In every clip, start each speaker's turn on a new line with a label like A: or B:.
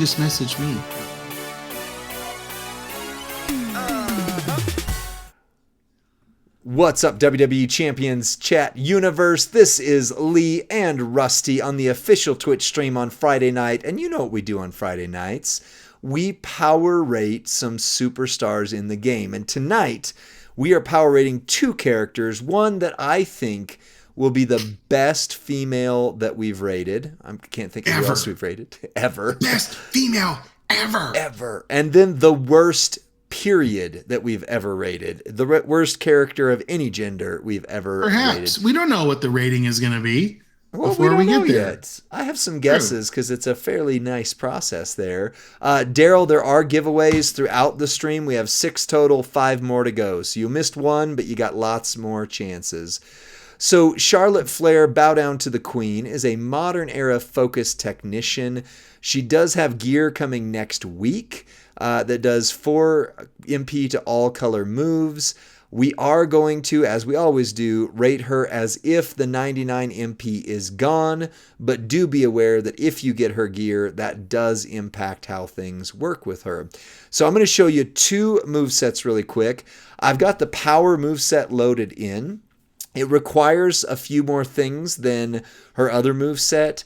A: just messaged me.
B: What's up, WWE Champions Chat universe? This is Lee and Rusty on the official Twitch stream on Friday night. And you know what we do on Friday nights. We power rate some superstars in the game. And tonight, we are power rating two characters. One that I think will be the best female that we've rated. I can't think of who else we've rated. Ever.
A: Best female ever.
B: Ever. And then the worst period that we've ever rated. The worst character of any gender we've ever
A: Perhaps.
B: rated.
A: We don't know what the rating is going to be
B: before we get there. Yet. I have some guesses because it's a fairly nice process there. Daryl, there are giveaways throughout the stream. We have 6 total, 5 more to go. So you missed one, but you got lots more chances. So Charlotte Flair, Bow Down to the Queen, is a modern era focused technician. She does have gear coming next week that does 4 MP to all color moves. We are going to, as we always do, rate her as if the 99 MP is gone, but do be aware that if you get her gear, that does impact how things work with her. So I'm going to show you 2 movesets really quick. I've got the power moveset loaded in. It requires a few more things than her other moveset.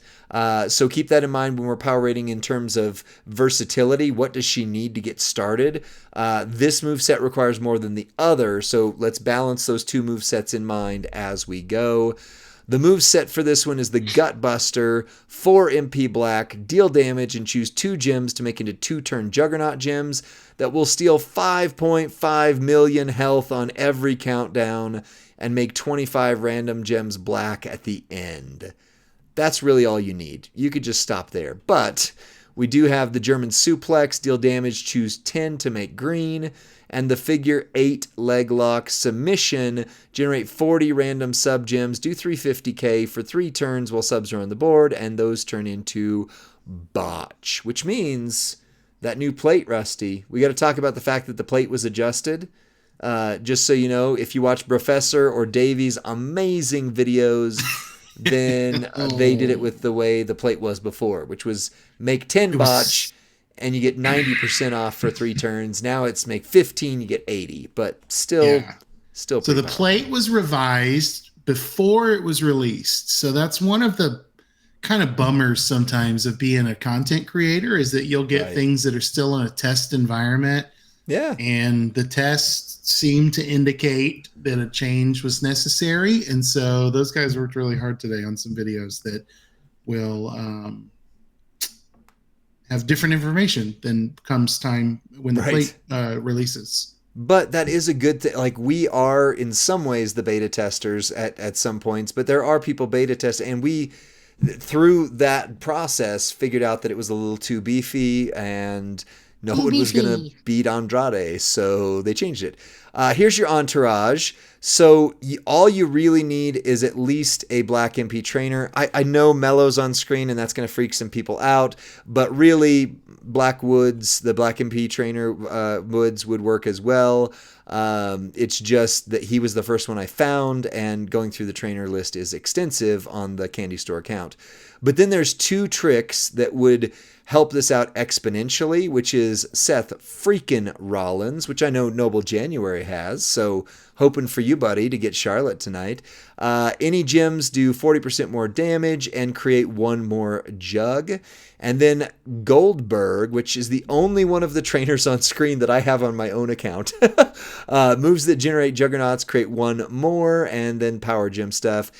B: So keep that in mind when we're power rating in terms of versatility. What does she need to get started? This moveset requires more than the other, so let's balance those 2 movesets in mind as we go. The moveset for this one is the Gutbuster, 4 MP black, deal damage, and choose 2 gems to make into 2-turn Juggernaut gems that will steal 5.5 million health on every countdown and make 25 random gems black at the end. That's really all you need. You could just stop there. But we do have the German suplex, deal damage, choose 10 to make green, and the figure 8 leg lock submission, generate 40 random sub gems, do 350k for 3 turns while subs are on the board, and those turn into botch, which means that new plate, Rusty. We got to talk about the fact that the plate was adjusted. Just so you know, if you watch Professor or Davy's amazing videos, then they did it with the way the plate was before, which was make 10 botch and you get 90% off for 3 turns. Now it's make 15, you get 80, but still. So the
A: plate was revised before it was released. So that's one of the kind of bummers sometimes of being a content creator, is that you'll get things that are still in a test environment.
B: Yeah.
A: And the tests seemed to indicate that a change was necessary. And so those guys worked really hard today on some videos that will have different information than comes time when the plate releases.
B: But that is a good thing. Like, we are in some ways the beta testers at some points, but there are people beta test, and we, through that process, figured out that it was a little too beefy and no one was going to beat Andrade, so they changed it. Here's your entourage. So all you really need is at least a black MP trainer. I know Mello's on screen, and that's going to freak some people out, but really, Black Woods, the black MP trainer Woods would work as well. It's just that he was the first one I found, and going through the trainer list is extensive on the Candy Store account. But then there's 2 tricks that would help this out exponentially, which is Seth freaking Rollins, which I know Noble January has, so hoping for you, buddy, to get Charlotte tonight. Any gems do 40% more damage and create 1 more jug. And then Goldberg, which is the only one of the trainers on screen that I have on my own account. Moves that generate juggernauts create 1 more, and then power gem stuff.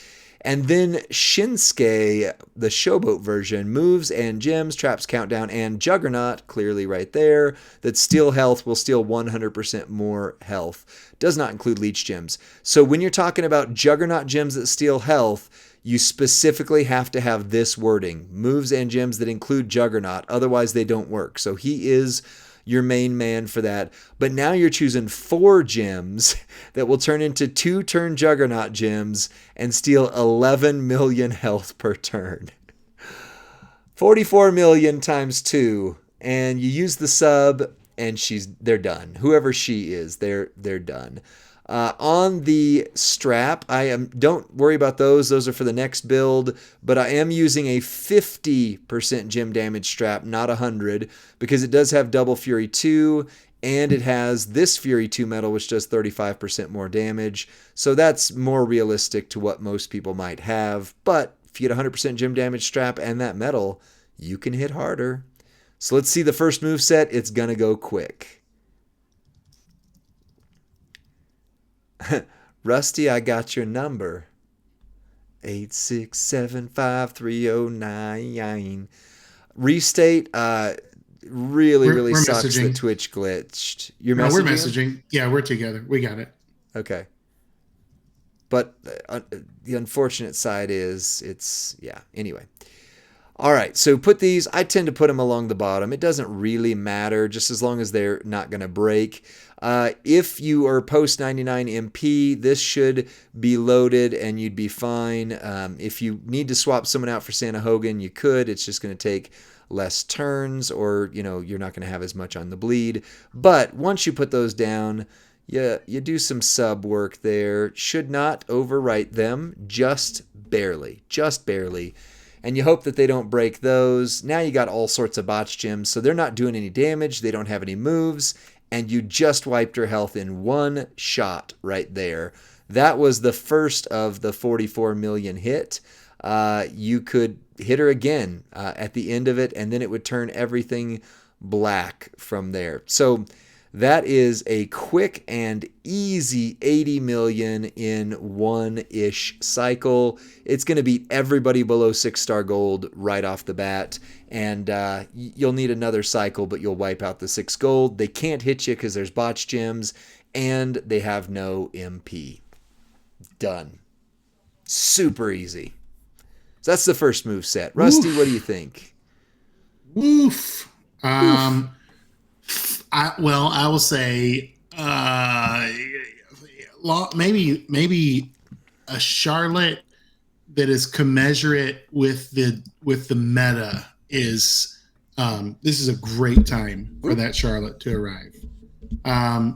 B: And then Shinsuke, the Showboat version, moves and gems, traps, countdown, and Juggernaut, clearly right there, that steal health will steal 100% more health. Does not include leech gems. So when you're talking about Juggernaut gems that steal health, you specifically have to have this wording: moves and gems that include Juggernaut, otherwise they don't work. So he is your main man for that. But now you're choosing 4 gems that will turn into 2-turn Juggernaut gems and steal 11 million health per turn. 44 million times 2, and you use the sub, and they're done. Whoever she is, they're done. On the strap, don't worry about those. Those are for the next build, but I am using a 50% gem damage strap, not 100, because it does have double Fury 2, and it has this Fury 2 metal, which does 35% more damage. So that's more realistic to what most people might have. But if you get 100% gem damage strap and that metal, you can hit harder. So let's see the first move set. It's going to go quick. Rusty, I got your number. 8675309. Restate. Really
A: we're
B: sucks
A: messaging.
B: that Twitch glitched. You're
A: no,
B: messaging?
A: We're messaging. Yeah, we're together. We got it.
B: Okay. But the unfortunate side is anyway. All right, so put these, I tend to put them along the bottom. It doesn't really matter, just as long as they're not going to break. If you are post 99 MP, this should be loaded and you'd be fine. If you need to swap someone out for Santa Hogan, you could. It's just going to take less turns, or you're not going to have as much on the bleed. But once you put those down, you do some sub work there. Should not overwrite them, just barely. And you hope that they don't break those. Now you got all sorts of botch gems, so they're not doing any damage. They don't have any moves, and you just wiped her health in one shot right there. That was the first of the 44 million hit. You could hit her again at the end of it, and then it would turn everything black from there. So that is a quick and easy 80 million in one-ish cycle. It's going to beat everybody below 6-star gold right off the bat. And you'll need another cycle, but you'll wipe out the 6 gold. They can't hit you because there's botch gems, and they have no MP. Done. Super easy. So that's the first move set. Rusty, what do you think?
A: Oof. I will say maybe a Charlotte that is commensurate with the meta is this is a great time for that Charlotte to arrive.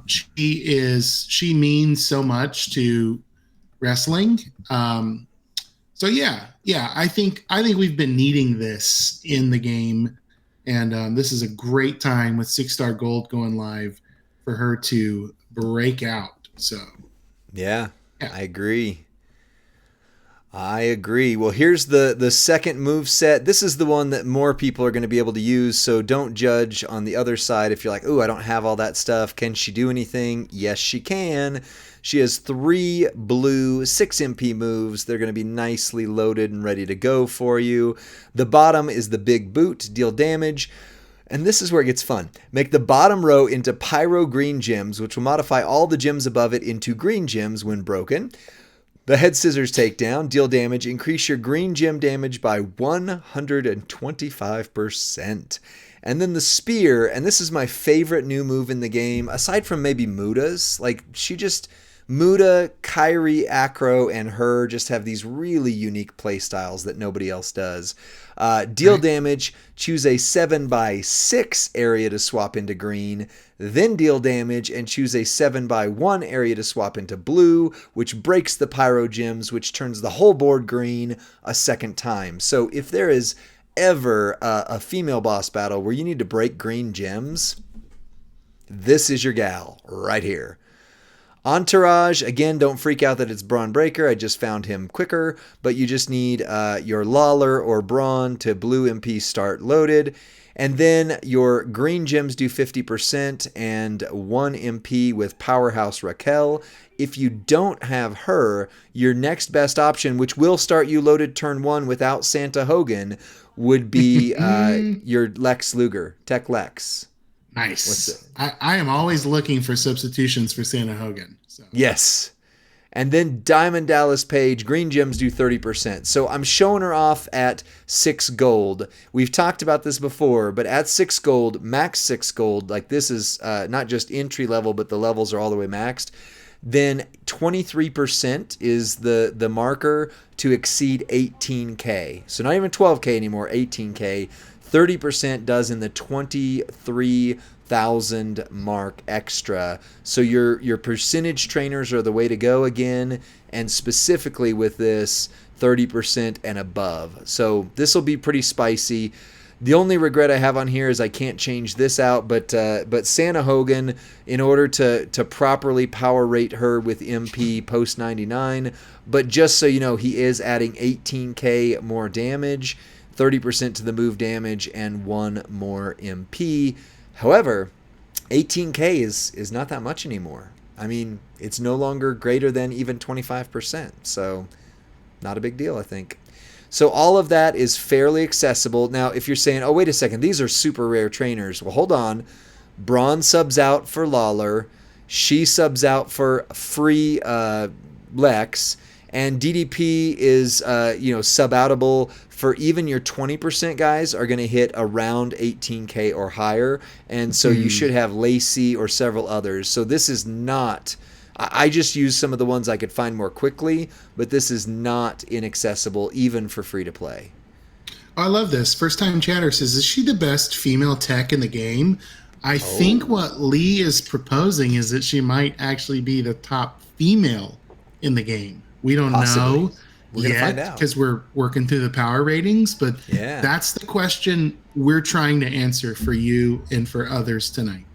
A: She means so much to wrestling. So yeah, I think we've been needing this in the game. And this is a great time with 6-star gold going live for her to break out. So,
B: yeah. I agree. Well, here's the second move set. This is the one that more people are going to be able to use. So don't judge on the other side. If you're like, "Ooh, I don't have all that stuff. Can she do anything?" Yes, she can. She has 3 blue 6 MP moves. They're going to be nicely loaded and ready to go for you. The bottom is the big boot, deal damage. And this is where it gets fun. Make the bottom row into pyro green gems, which will modify all the gems above it into green gems when broken. The head scissors takedown, deal damage, increase your green gem damage by 125%. And then the spear, and this is my favorite new move in the game, aside from maybe Muda's. Like, Muda, Kyrie, Acro, and her just have these really unique play styles that nobody else does. Deal damage, choose a 7x6 area to swap into green, then deal damage and choose a 7x1 area to swap into blue, which breaks the pyro gems, which turns the whole board green a second time. So if there is ever a female boss battle where you need to break green gems, this is your gal right here. Entourage, again, don't freak out that it's Braun Breaker. I just found him quicker, but you just need your Lawler or Braun to blue MP start loaded. And then your green gems do 50% and 1 MP with Powerhouse Raquel. If you don't have her, your next best option, which will start you loaded turn 1 without Santa Hogan, would be your Lex Luger, Tech Lex.
A: Nice. I am always looking for substitutions for Santa Hogan. So.
B: Yes. And then Diamond Dallas Page, green gems do 30%. So I'm showing her off at 6 gold. We've talked about this before, but at 6 gold, max 6 gold, like this is not just entry level, but the levels are all the way maxed. Then 23% is the marker to exceed 18K. So not even 12K anymore, 18K. 30% does in the 23,000 mark extra. So your percentage trainers are the way to go again, and specifically with this 30% and above. So this will be pretty spicy. The only regret I have on here is I can't change this out, but Santa Hogan, in order to properly power rate her with MP post 99, but just so you know, he is adding 18k more damage, 30% to the move damage, and 1 more MP. However, 18k is not that much anymore. I mean, it's no longer greater than even 25%, so not a big deal, I think. So all of that is fairly accessible. Now, if you're saying, oh, wait a second, these are super rare trainers. Well, hold on. Braun subs out for Lawler. She subs out for free Lex. And DDP is, sub-outable for even your 20% guys are going to hit around 18k or higher. And so you should have Lacey or several others. So this is not... I just used some of the ones I could find more quickly, but this is not inaccessible even for free-to-play.
A: I love this. First-time chatter says, is she the best female tech in the game? I think what Lee is proposing is that she might actually be the top female in the game. We don't know yet because we're working through the power ratings, but that's the question we're trying to answer for you and for others tonight.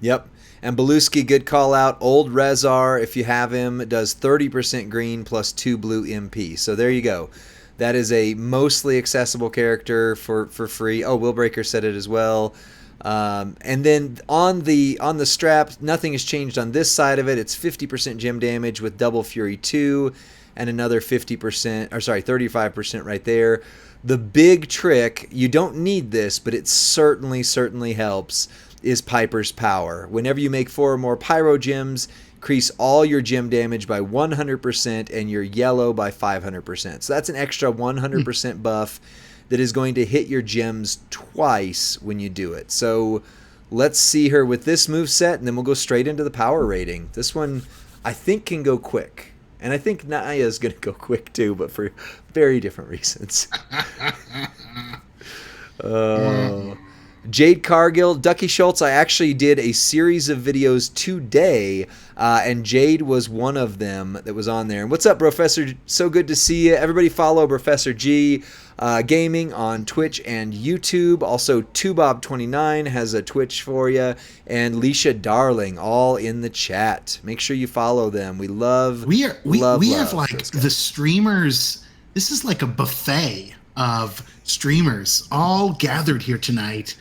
B: Yep. And Beluski, good call out. Old Rezar, if you have him, does 30% green plus 2 blue MP. So there you go. That is a mostly accessible character for free. Oh, Willbreaker said it as well. And then on the strap, nothing has changed on this side of it. It's 50% gem damage with Double Fury 2 and another 35% right there. The big trick, you don't need this, but it certainly helps, is Piper's Power. Whenever you make 4 or more Pyro Gems, increase all your gem damage by 100% and your yellow by 500%. So that's an extra 100% buff that is going to hit your gems twice when you do it. So let's see her with this moveset, and then we'll go straight into the power rating. This one, I think, can go quick. And I think Naya's going to go quick too, but for very different reasons. Jade Cargill, Ducky Schultz, I actually did a series of videos today, and Jade was one of them that was on there. And what's up, Professor? So good to see you. Everybody follow Professor G Gaming on Twitch and YouTube. Also, 2Bob29 has a Twitch for you. And Leisha Darling, all in the chat. Make sure you follow them. We love
A: We have like the streamers. This is like a buffet of streamers all gathered here tonight.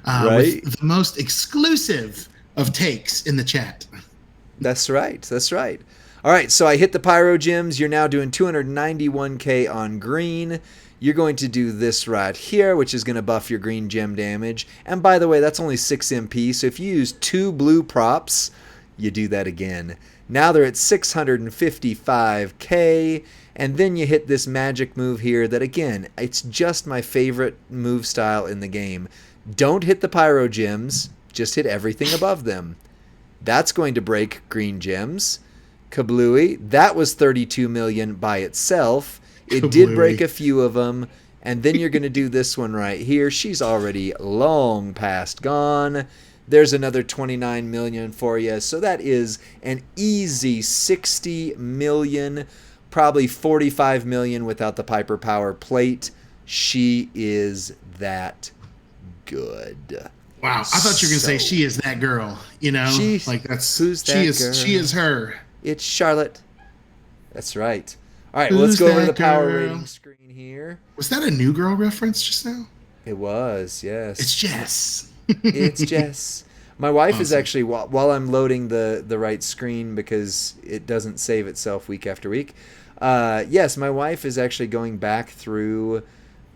B: Right?
A: With the most exclusive of takes in the chat.
B: That's right. All right, so I hit the Pyro Gems. You're now doing 291k on green. You're going to do this right here, which is going to buff your green gem damage. And by the way, that's only 6 MP, so if you use 2 blue props, you do that again. Now they're at 655k, and then you hit this magic move here that, again, it's just my favorite move style in the game. Don't hit the Pyro Gems, just hit everything above them. That's going to break green gems. Kablooey, that was 32 million by itself. It did break a few of them. And then you're going to do this one right here. She's already long past gone. There's another 29 million for you. So that is an easy 60 million, probably 45 million without the Piper Power plate. She is that good.
A: Wow, I thought you were going to say she is that girl. You know, like that's
B: who's that girl?
A: She is her.
B: It's Charlotte. That's right. All right, well, let's go over to the power rating screen here.
A: Was that a New Girl reference just now?
B: It was, yes.
A: It's Jess.
B: It's Jess. My wife is actually, while I'm loading the right screen because it doesn't save itself week after week. Yes, my wife is actually going back through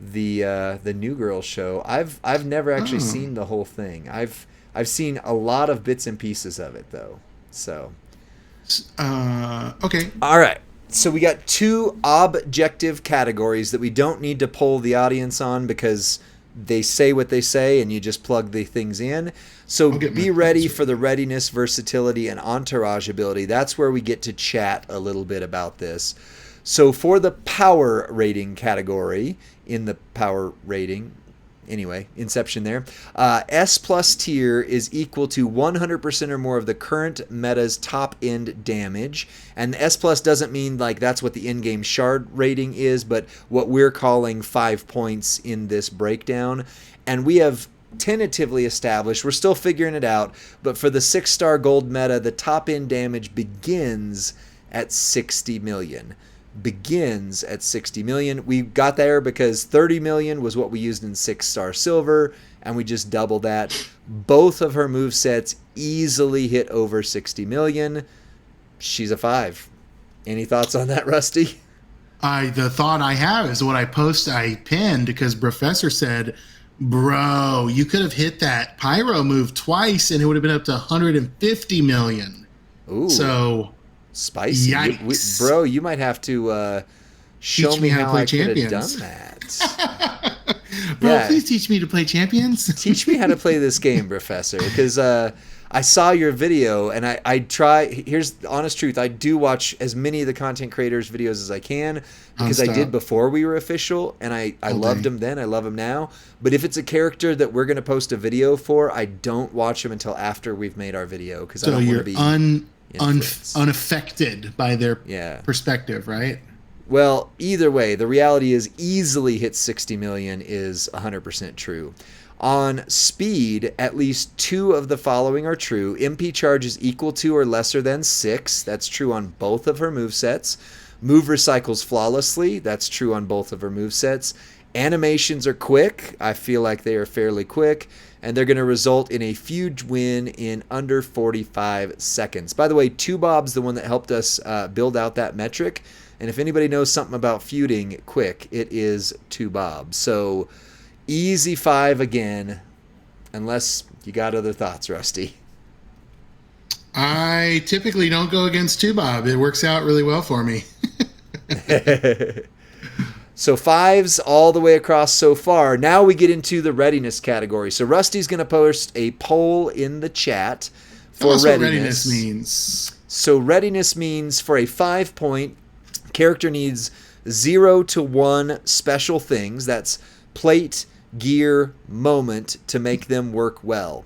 B: the New Girl show. I've never actually seen the whole thing. I've seen a lot of bits and pieces of it though. So
A: okay.
B: All right. So we got 2 objective categories that we don't need to poll the audience on because they say what they say and you just plug the things in. So be ready for the readiness, versatility, and entourage ability. That's where we get to chat a little bit about this. So for the power rating category in the power rating, anyway, Inception there. S plus tier is equal to 100% or more of the current meta's top end damage. And S plus doesn't mean like that's what the in-game shard rating is, but what we're calling 5 points in this breakdown. And we have tentatively established, we're still figuring it out, but for the 6-star gold meta, the top end damage begins at 60 million. Begins at 60 million. We got there because 30 million was what we used in 6-star silver, and we just doubled that. Both of her movesets easily hit over 60 million. She's a 5. Any thoughts on that, Rusty?
A: The thought I have is what I pinned because Professor said, bro, you could have hit that pyro move twice and it would have been up to 150 million.
B: Ooh.
A: So
B: spicy. Bro, you might have to show me how I could have done that.
A: Bro, please teach me to play Champions.
B: Teach me how to play this game, Professor, because I saw your video, and I try. Here's the honest truth. I do watch as many of the content creators' videos as I can, because I did before we were official, and I loved them then. I love them now. But if it's a character that we're going to post a video for, I don't watch them until after we've made our video, because I don't want to be
A: unaffected by their perspective, right?
B: Well, either way, the reality is easily hit 60 million is 100% true. On speed, at least 2 of the following are true. MP charge is equal to or lesser than 6. That's true on both of her movesets. Move recycles flawlessly. That's true on both of her movesets. Animations are quick. I feel like they are fairly quick. And they're going to result in a feud win in under 45 seconds. By the way, 2Bob's the one that helped us build out that metric. And if anybody knows something about feuding quick, it is 2Bob. So easy 5 again, unless you got other thoughts, Rusty.
A: I typically don't go against 2Bob. It works out really well for me.
B: So 5s all the way across so far. Now we get into the readiness category. So Rusty's going to post a poll in the chat for readiness.
A: What readiness means.
B: So readiness means for a 5-point, character needs 0 to 1 special things. That's plate, gear, moment to make them work well.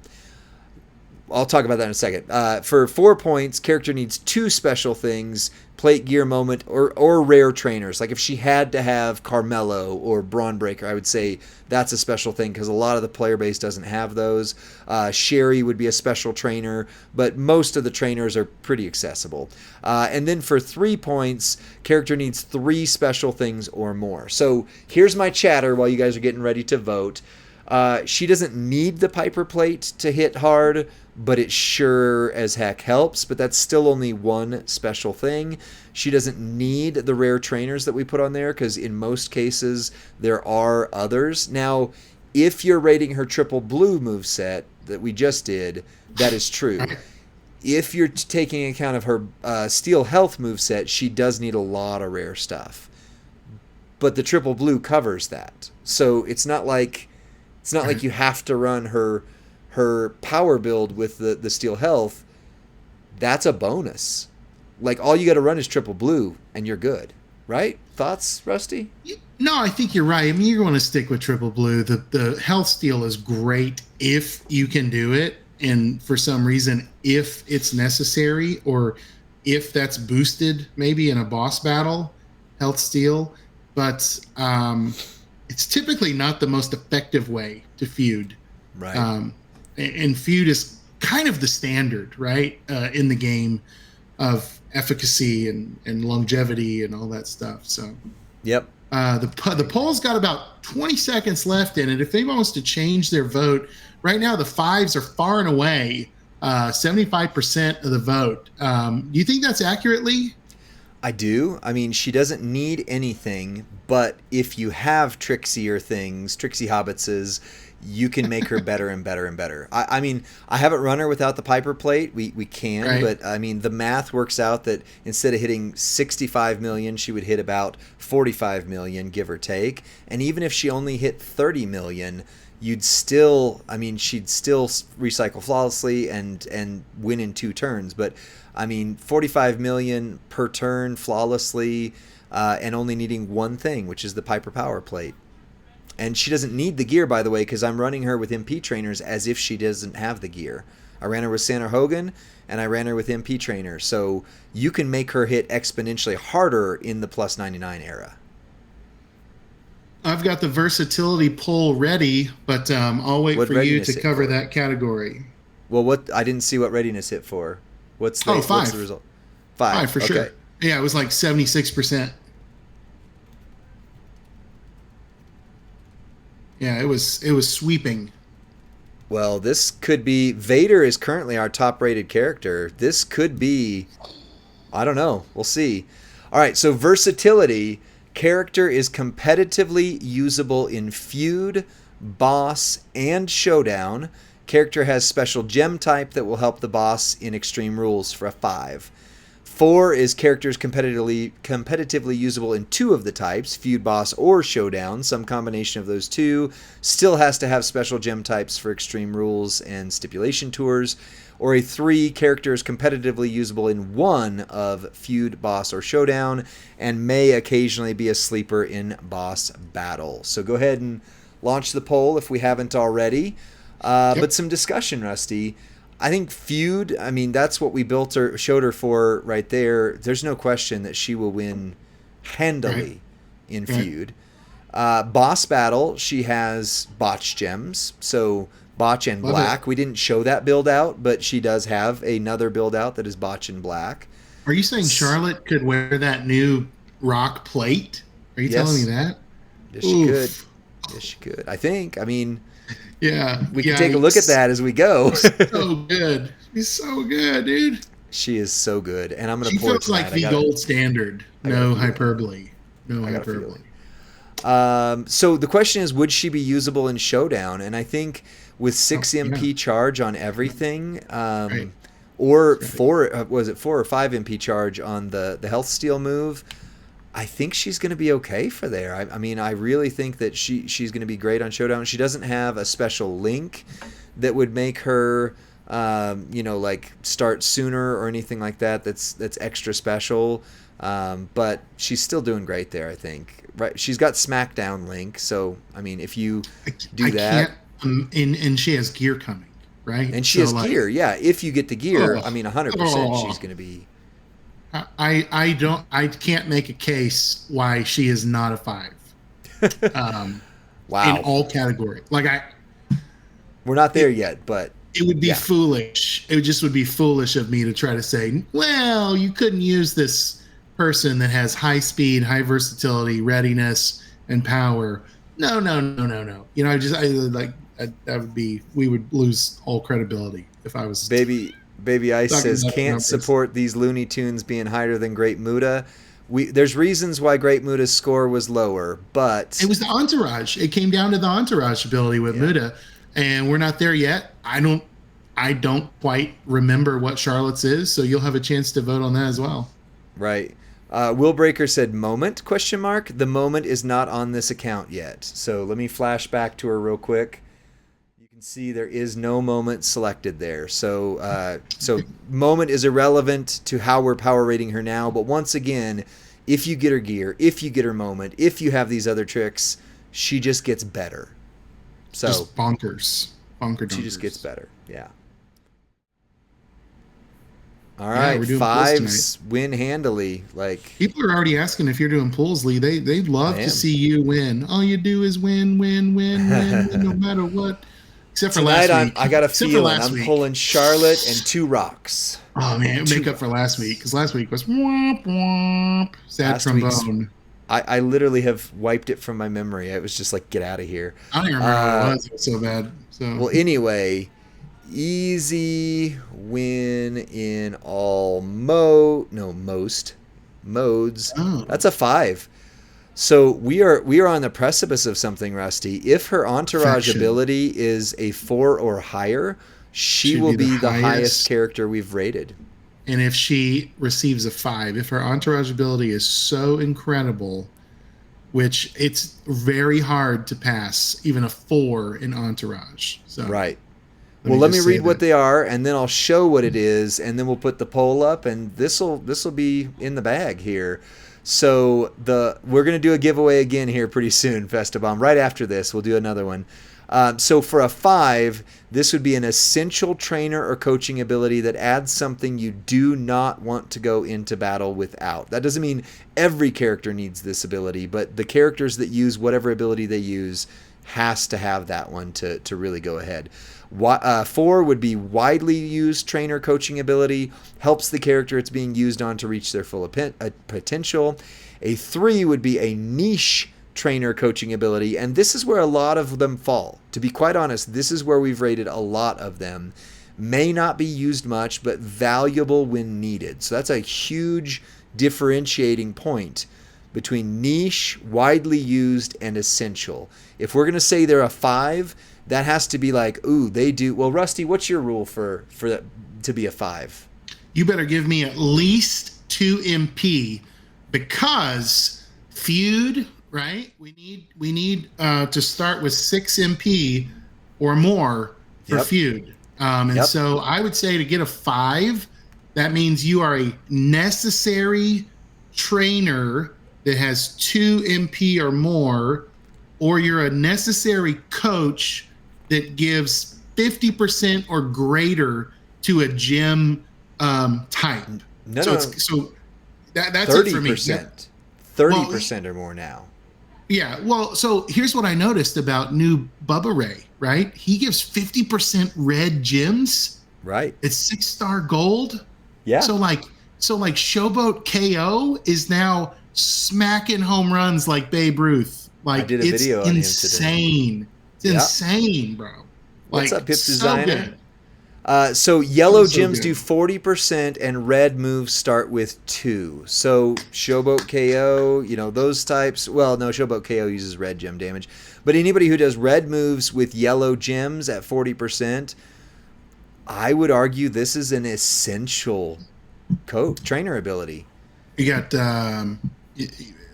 B: I'll talk about that in a second. For 4 points, character needs 2 special things, plate, gear, moment, or rare trainers. Like if she had to have Carmelo or Braun Breaker, I would say that's a special thing because a lot of the player base doesn't have those. Sherry would be a special trainer, but most of the trainers are pretty accessible. And then for 3 points, character needs 3 special things or more. So here's my chatter while you guys are getting ready to vote. She doesn't need the Piper plate to hit hard, but it sure as heck helps. But that's still only 1 special thing. She doesn't need the rare trainers that we put on there because in most cases there are others. Now, if you're rating her triple blue moveset that we just did, that is true. If you're taking account of her steel health moveset, she does need a lot of rare stuff. But the triple blue covers that. So it's not like you have to run her power build with the steel health. That's a bonus. Like all you got to run is triple blue and you're good, right? Thoughts, Rusty?
A: No, I think you're right. I mean, you're going to stick with triple blue. The health steal is great if you can do it, and for some reason, if it's necessary or if that's boosted, maybe in a boss battle, health steal. But it's typically not the most effective way to feud.
B: Right.
A: And feud is kind of the standard, right, in the game of efficacy and longevity and all that stuff. So,
B: yep.
A: The poll's got about 20 seconds left in it. If anyone wants to change their vote, right now the 5s are far and away 75% of the vote. Do you think that's accurately?
B: I do. I mean, she doesn't need anything, but if you have trixier things, Trixie Hobbitses, you can make her better and better and better. I mean, I haven't run her without the Piper plate. We can, right. But I mean, the math works out that instead of hitting 65 million, she would hit about 45 million, give or take. And even if she only hit 30 million, she'd still recycle flawlessly and win in 2 turns. But I mean, 45 million per turn flawlessly, and only needing 1 thing, which is the Piper power plate. And she doesn't need the gear, by the way, because I'm running her with MP trainers as if she doesn't have the gear. I ran her with Sandra Hogan, and I ran her with MP trainer. So you can make her hit exponentially harder in the plus 99 era.
A: I've got the versatility poll ready, but I'll wait for you to cover that category.
B: Well, I didn't see what readiness hit for. What's the
A: 5.
B: What's the result? 5
A: for sure. Yeah, it was like 76%. Yeah, it was sweeping.
B: Well, this could be... Vader is currently our top-rated character. This could be... I don't know. We'll see. All right, so versatility. Character is competitively usable in feud, boss, and showdown. Character has special gem type that will help the boss in Extreme Rules for a 5. 4 is characters competitively usable in 2 of the types, feud, boss, or showdown. Some combination of those 2. Still has to have special gem types for Extreme Rules and Stipulation Tours. Or a 3, character is competitively usable in 1 of feud, boss, or showdown, and may occasionally be a sleeper in boss battle. So go ahead and launch the poll if we haven't already. But some discussion, Rusty. I think feud, I mean, that's what we showed her for right there. There's no question that she will win handily in feud. Boss battle, she has botch gems. So botch and black. We didn't show that build out, but she does have another build out that is botch and black.
A: Are you saying Charlotte could wear that new rock plate? Are you telling me that?
B: Yes, she could. Yes, she could. I think. I mean...
A: Yeah,
B: we can take a look at that as we go.
A: So good. He's so good, dude.
B: She is so good, and I'm going to
A: pour it. She feels like the gold standard. No hyperbole. No hyperbole.
B: So the question is, would she be usable in Showdown? And I think with 6 MP charge on everything, or 4 or 5 MP charge on the Health Steal move, I think she's going to be okay for there. I mean, I really think that she's going to be great on Showdown. She doesn't have a special link that would make her, like start sooner or anything like that. That's extra special. But she's still doing great there, I think. Right? She's got SmackDown link, so I mean, if you do that,
A: and she has gear coming, right?
B: And she has gear, yeah. If you get the gear, I mean, 100%, she's going to be.
A: I can't make a case why she is not a 5.
B: Wow.
A: In all categories.
B: We're not there yet, but
A: it would be foolish. It would be foolish of me to try to say, well, you couldn't use this person that has high speed, high versatility, readiness, and power. No. You know, that would be, we would lose all credibility if I was
B: Baby Ice says, can't support these Looney Tunes being higher than Great Muta. There's reasons why Great Muta's score was lower, but...
A: It was the Entourage. It came down to the Entourage ability with Muta, and we're not there yet. I don't quite remember what Charlotte's is, so you'll have a chance to vote on that as well.
B: Right. Will Breaker said, moment, ? The moment is not on this account yet. So let me flash back to her real quick. See, there is no moment selected there. So moment is irrelevant to how we're power rating her now. But once again, if you get her gear, if you get her moment, if you have these other tricks, she just gets better. So
A: just bonkers.
B: She just gets better. Yeah. All right, 5s win handily.
A: People are already asking if you're doing pulls, Lee. They'd love to see you win. All you do is win, no matter what. Except for
B: tonight,
A: last week.
B: I got a feeling I'm pulling Charlotte and 2 rocks.
A: Oh man, make up for last week, because last week was womp womp. Sad trombone.
B: I literally have wiped it from my memory. It was just like, get out of here.
A: I don't even remember what it was. It was so bad. So
B: well, anyway, easy win in all most modes.
A: Oh.
B: That's a 5. So we are on the precipice of something, Rusty. If her entourage ability is a 4 or higher, she will be the highest character we've rated.
A: And if she receives a 5, if her entourage ability is so incredible, which it's very hard to pass even a 4 in entourage. So
B: right. Well, let me read what they are, and then I'll show what it is, and then we'll put the poll up, and this'll be in the bag here. So we're going to do a giveaway again here pretty soon, Festabomb. Right after this, we'll do another one. So for a 5, this would be an essential trainer or coaching ability that adds something you do not want to go into battle without. That doesn't mean every character needs this ability, but the characters that use whatever ability they use has to have that one to really go ahead. 4 would be widely used trainer coaching ability, helps the character it's being used on to reach their full potential. A 3 would be a niche trainer coaching ability, and this is where a lot of them fall. To be quite honest, this is where we've rated a lot of them. May not be used much, but valuable when needed. So that's a huge differentiating point between niche, widely used, and essential. If we're going to say they're a 5, that has to be like, ooh, they do. Well, Rusty, what's your rule for that to be a 5?
A: You better give me at least 2 MP, because feud, right? We need to start with 6 MP or more for feud. So I would say to get a 5, that means you are a necessary trainer that has 2 MP or more, or you're a necessary coach that gives 50% or greater to a gym type. That's 30%. It for me.
B: 30% or more now.
A: Yeah, well, so here's what I noticed about new Bubba Ray, right? He gives 50% red gems.
B: Right.
A: It's 6-star gold.
B: Yeah.
A: So like Showboat KO is now smacking home runs like Babe Ruth. Like,
B: I did a video on him today.
A: Insane. It's insane, bro.
B: What's up, Pip Designer?
A: Good.
B: So yellow gems do 40% and red moves start with 2. So Showboat KO, those types. Well, no, Showboat KO uses red gem damage. But anybody who does red moves with yellow gems at 40%, I would argue this is an essential trainer ability. You
A: got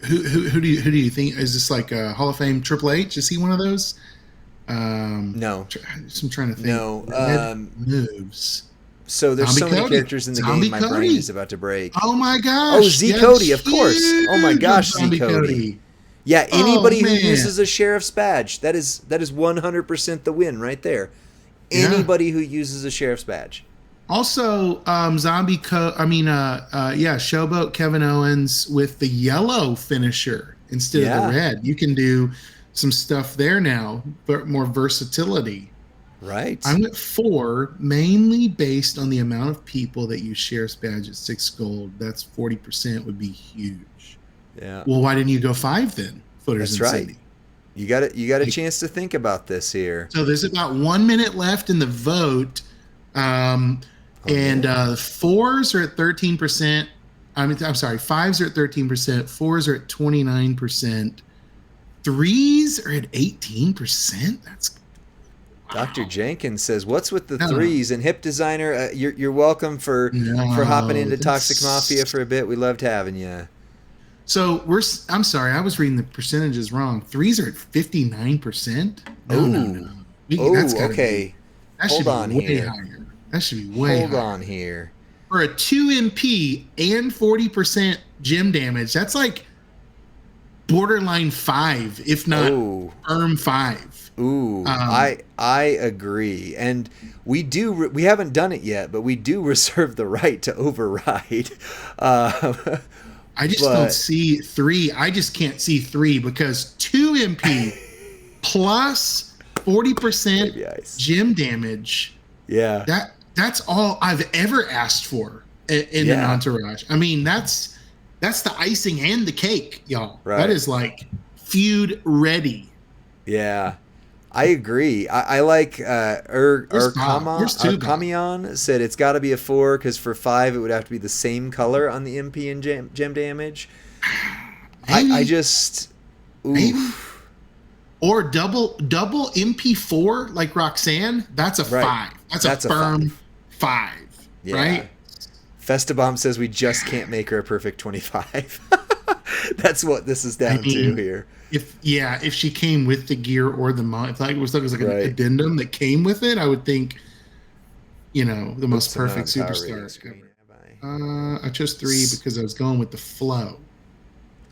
A: who do you think is this, like a Hall of Fame Triple H? Is he one of those?
B: No.
A: I'm trying to think.
B: No.
A: Moves.
B: So there's so many characters in the game, my brain is about to break.
A: Oh my gosh.
B: Oh, Z Cody, of course. Oh my gosh, Z Cody. Yeah, anybody who uses a sheriff's badge, that is 100% the win right there. Anybody who uses a sheriff's badge.
A: Also, Showboat Kevin Owens with the yellow finisher instead of the red. You can do some stuff there now, but more versatility.
B: Right.
A: I went 4, mainly based on the amount of people that use sheriff's badge at 6 gold. That's 40% would be huge.
B: Yeah.
A: Well, why didn't you go 5 then? Footers
B: That's
A: in
B: right.
A: City.
B: You got a chance to think about this here.
A: So there's about 1 minute left in the vote. 4s are at 13%. I'm sorry, 5s are at 13%. 4s are at 29%. 3s are at 18%. That's wow.
B: Dr. Jenkins says, "What's with the 3s?" And Hip Designer, you're welcome for hopping into Toxic Mafia for a bit. We loved having you.
A: So I'm sorry, I was reading the percentages wrong. 3s are at 59%. No. That's
B: okay.
A: That should be way higher. That should be way higher.
B: Hold on here.
A: For a 2 MP and 40% gem damage, that's like borderline 5, if not firm 5.
B: Ooh, I agree. And we haven't done it yet, but we do reserve the right to override.
A: I just don't see 3. I just can't see 3 because 2 MP plus 40% gem damage.
B: Yeah.
A: That's all I've ever asked for in an Entourage. I mean, that's the icing and the cake, y'all.
B: Right.
A: That is like feud ready.
B: Yeah. I agree. I like Kamion said it's got to be a 4 because for 5 it would have to be the same color on the MP and gem damage. I just
A: maybe. Or double MP4 like Roxanne. That's a 5. That's a firm 5. Right?
B: Festabomb says we just can't make her a perfect 25. That's what this is down to here. If she came with the gear or the mod, if it was like an addendum that came with it, I would think, the most perfect superstar. I chose 3 because I was going with the flow.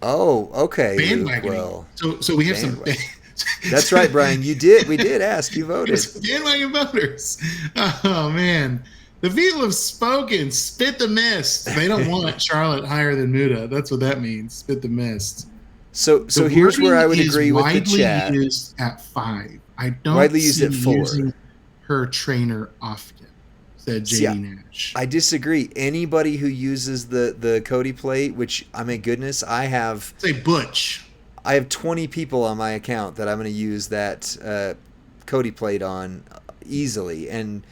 B: Oh, okay, Luke.
A: Bandwagoning.
B: Well,
A: So we have some.
B: That's right, Brian. You did. We did ask. You voted.
A: Bandwagon voters. Oh man, the people have spoken. Spit the mist. They don't want Charlotte higher than Muta. That's what that means. Spit the mist.
B: So here's where I would agree with the chat.
A: Widely used at 5. I don't
B: widely used at 4.
A: Using her trainer often. Said JD Nash.
B: I disagree. Anybody who uses the Cody plate, which I mean, goodness, I have.
A: Say Butch.
B: I have 20 people on my account that I'm going to use that Cody plate on easily, and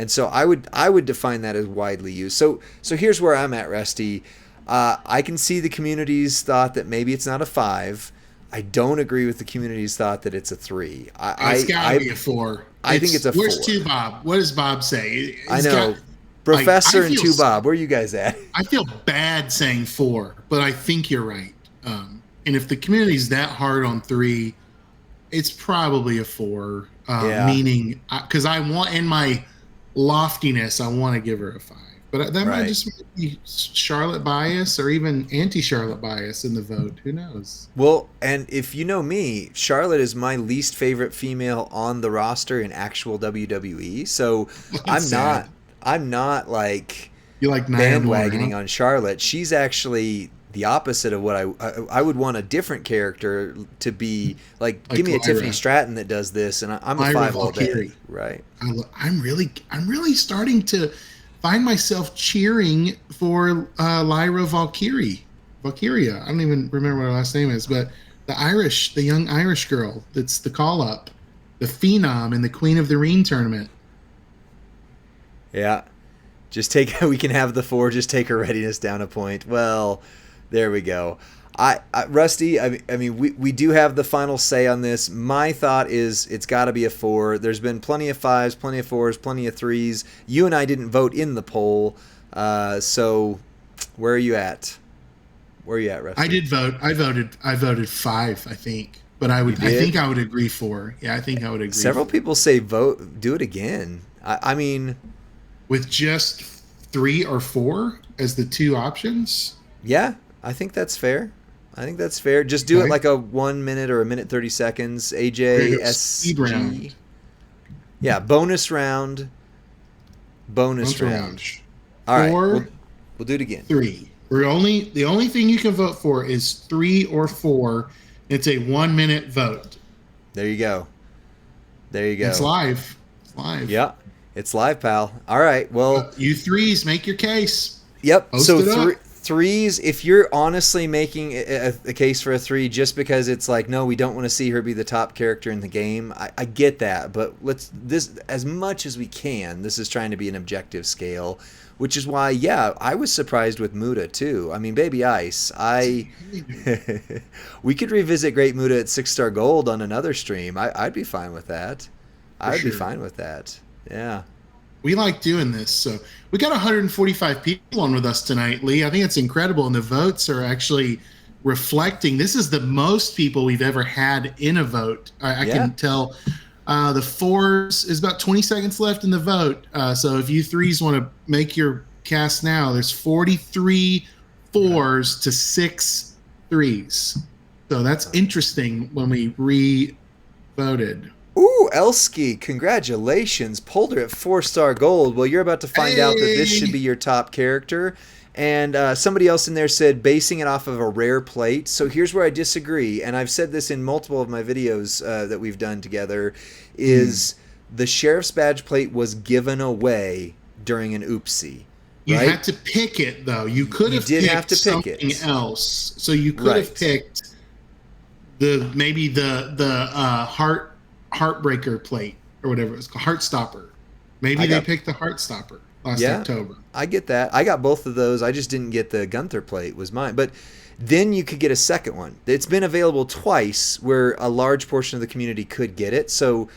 B: so I would define that as widely used. So here's where I'm at, Rusty. I can see the community's thought that maybe it's not a 5. I don't agree with the community's thought that it's a 3.
A: It's got to be a 4.
B: I think it's a 4.
A: Where's 2 Bob? What does Bob say?
B: I know. Professor and 2 Bob, where are you guys at?
A: I feel bad saying 4, but I think you're right. And if the community's that hard on 3, it's probably a 4. Meaning, because I want, in my loftiness, I want to give her a 5. But that might just be Charlotte bias or even anti-Charlotte bias in the vote. Who knows?
B: Well, and if you know me, Charlotte is my least favorite female on the roster in actual WWE. So I'm not like
A: you like
B: bandwagoning on Charlotte. She's actually the opposite of what I would want a different character to be like give me a Tiffany Stratton that does this, and I'm a 5 all day. Right.
A: I'm really starting to find myself cheering for Lyra Valkyria. I don't even remember what her last name is, but the young Irish girl that's the call up, the phenom in the Queen of the Ring tournament.
B: Yeah. We can have the 4, just take her readiness down a point. Well, there we go. Rusty, I mean, we do have the final say on this. My thought is it's got to be a 4. There's been plenty of 5s, plenty of 4s, plenty of 3s. You and I didn't vote in the poll, so where are you at? Where are you at, Rusty?
A: I did vote. I voted 5, I think, but I think I would agree 4. Yeah, I think I would agree.
B: Several people say do it again. I mean,
A: with just 3 or 4 as the 2 options.
B: Yeah, I think that's fair. Just do it like a 1 minute or a minute 30 seconds. AJSG.
A: Round.
B: Yeah, bonus round. Bonus round. All right, we'll do it again.
A: 3. The only thing you can vote for is 3 or 4. It's a 1 minute vote.
B: There you go.
A: It's live.
B: Yeah, it's live, pal. All right. Well,
A: you 3s, make your case.
B: Yep. Post so 3s, if you're honestly making a case for a 3 just because it's like, no, we don't want to see her be the top character in the game, I get that. But as much as we can, this is trying to be an objective scale, which is why, I was surprised with Muta too. I mean, Baby Ice, we could revisit Great Muta at 6-star gold on another stream. I'd be fine with that. I'd be fine with that. Yeah.
A: We like doing this. So we got 145 people on with us tonight, Lee. I think it's incredible. And the votes are actually reflecting. This is the most people we've ever had in a vote. I can tell the 4s is about 20 seconds left in the vote. So if you 3s want to make your cast now, there's 43 4s to 6 3s. So that's interesting when we re-voted.
B: Ooh, Elsky, congratulations. Pulled her at 4-star gold. Well, you're about to find out that this should be your top character. And somebody else in there said basing it off of a rare plate. So here's where I disagree. And I've said this in multiple of my videos that we've done together, is the Sheriff's Badge plate was given away during an oopsie.
A: You had to pick it, though. You could have picked something else. So you could have picked maybe the Heartbreaker plate or whatever it's called, Heartstopper. Maybe they picked the Heartstopper last October.
B: I get that. I got both of those. I just didn't get the Gunther plate was mine. But then you could get a second one. It's been available twice where a large portion of the community could get it. So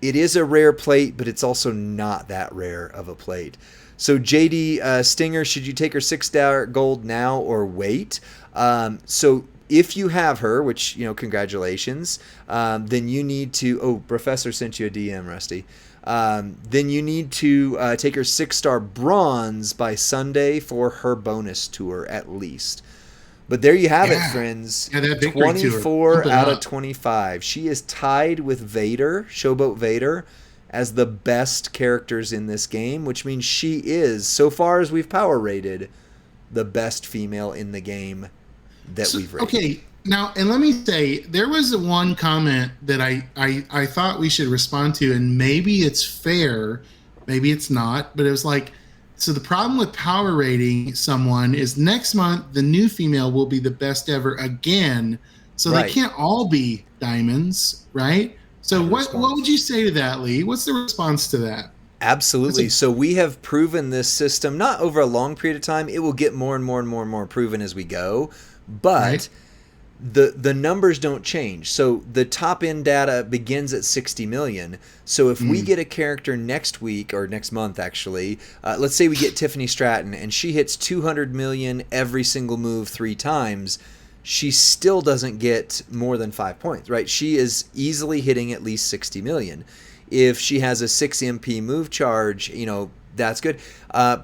B: it is a rare plate, but it's also not that rare of a plate. So JD Stinger, should you take her 6-star gold now or wait? So if you have her, which, congratulations, then you need to... Oh, Professor sent you a DM, Rusty. Then you need to take her 6-star bronze by Sunday for her bonus tour, at least. But there you have it, friends.
A: Yeah, that victory
B: 24 out of 25. She is tied with Vader, Showboat Vader, as the best characters in this game, which means she is, so far as we've power rated, the best female in the game that we've rated.
A: Okay, now, and let me say, there was one comment that I thought we should respond to, and maybe it's fair, maybe it's not, but it was like, so the problem with power rating someone is next month the new female will be the best ever again. So they can't all be diamonds, right? So what would you say to that, Lee? What's the response to that?
B: Absolutely. So we have proven this system, not over a long period of time. It will get more and more and more and more proven as we go. But the numbers don't change. So the top end data begins at 60 million. So if we get a character next week or next month, actually, let's say we get Tiffany Stratton and she hits 200 million every single move 3 times, she still doesn't get more than 5 points, right? She is easily hitting at least 60 million. If she has a 6 MP move charge, that's good.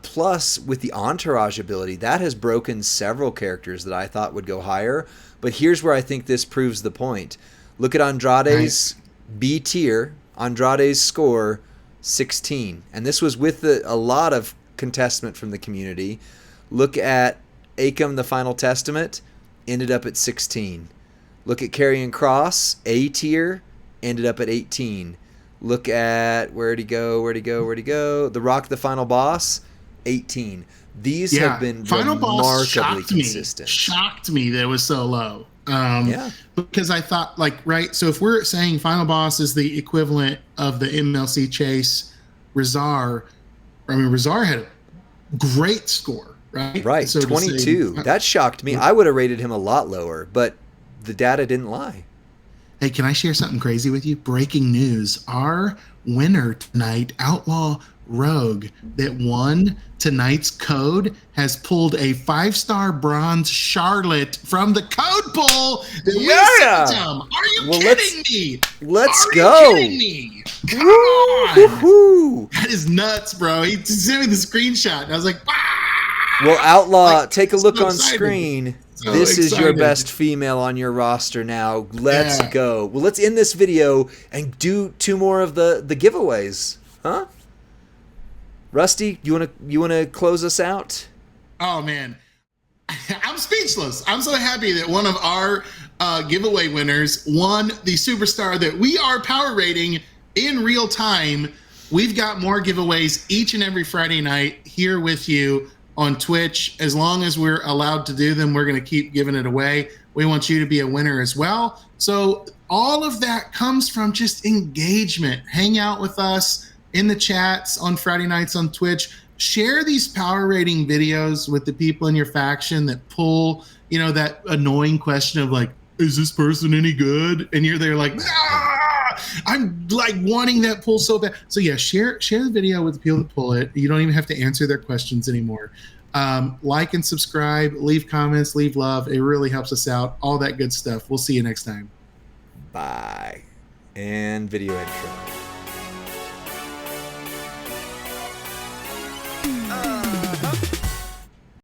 B: Plus, with the Entourage ability, that has broken several characters that I thought would go higher. But here's where I think this proves the point. Look at Andrade's B tier. Andrade's score, 16. And this was with a lot of contestment from the community. Look at Akam, the Final Testament, ended up at 16. Look at Karrion Kross, A tier, ended up at 18. Look at, where'd he go? The Rock, the Final Boss, 18. These have been
A: Final
B: remarkably consistent.
A: Shocked me that it was so low. Because I thought, so if we're saying Final Boss is the equivalent of the MLC Chase Razar, Razar had a great score, right?
B: Right, so 22. That shocked me. I would have rated him a lot lower, but the data didn't lie.
A: Hey, can I share something crazy with you? Breaking news. Our winner tonight, Outlaw Rogue, that won tonight's code, has pulled a 5-star bronze Charlotte from the code pool that we sent him. Are you kidding me?
B: Let's go.
A: Are you kidding me? Come on. That is nuts, bro. He sent me the screenshot, and I was like,
B: Well, Outlaw, take a look on screen. This is your best female on your roster now. Let's go. Well, let's end this video and do 2 more of the giveaways. Huh? Rusty, you wanna close us out?
A: Oh man, I'm speechless. I'm so happy that one of our giveaway winners won the superstar that we are power rating in real time. We've got more giveaways each and every Friday night here with you on Twitch. As long as we're allowed to do them, we're going to keep giving it away. We want you to be a winner as well. So all of that comes from just engagement. Hang out with us in the chats on Friday nights on Twitch. Share these power rating videos with the people in your faction that pull, that annoying question of is this person any good? And you're there I'm wanting that pull so bad. So yeah, share the video with the people that pull it. You don't even have to answer their questions anymore. Like and subscribe, leave comments, leave love. It really helps us out. All that good stuff. We'll see you next time.
B: Bye. And video intro.